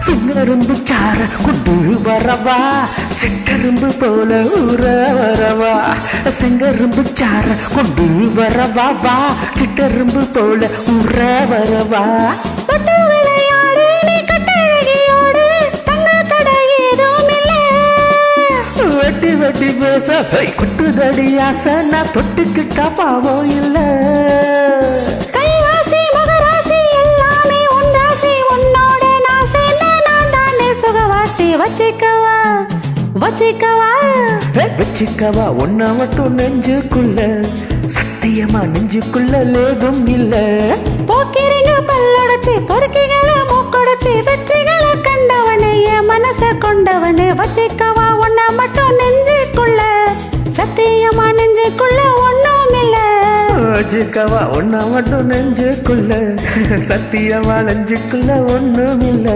சிங்கரும்பு சார கொண்டு வரவா சிட்டரும்பு போல ஊற வரவா செங்கரும்பு சார கொண்டு வரவா வா சிட்டரும்பு போல ஊற வரவா தொட்டு விளையாடு நீ கட்டழகியோடு தங்க கடை ஏதும் இல்ல வெட்டி வெட்டி பேச குட்டுதடி ஆசை நான் தொட்டுக்கிட்டா பாவம் இல்ல கைராசி மகராசி எல்லாமே உண்டாசி உன்னோட நான் சேர்ந்த நான் தானே சுகவாசி வச்சிக்கவா வச்சிக்கவா வச்சிக்கவா ஒன்ன மட்டும் நெஞ்சுக்குள்ள சத்தியமா நெஞ்சுக்குள்ள லேதும் இல்ல போக்கிறீங்க பல்லடைச்சி பொறுக்கிகளை மூக்கடைச்சி வெற்றிகளை கண்டவனே என் மனச கொண்டவனே வச்சிக்கவா ஒன்ன மட்டும் நெஞ்சுக்குள்ள சத்தியமா நெஞ்சுக்குள்ள ஒண்ணும் இல்ல வச்சிக்கவா ஒன்ன மட்டும் நெஞ்சுக்குள்ள சத்தியமா நெஞ்சுக்குள்ள ஒண்ணும் இல்ல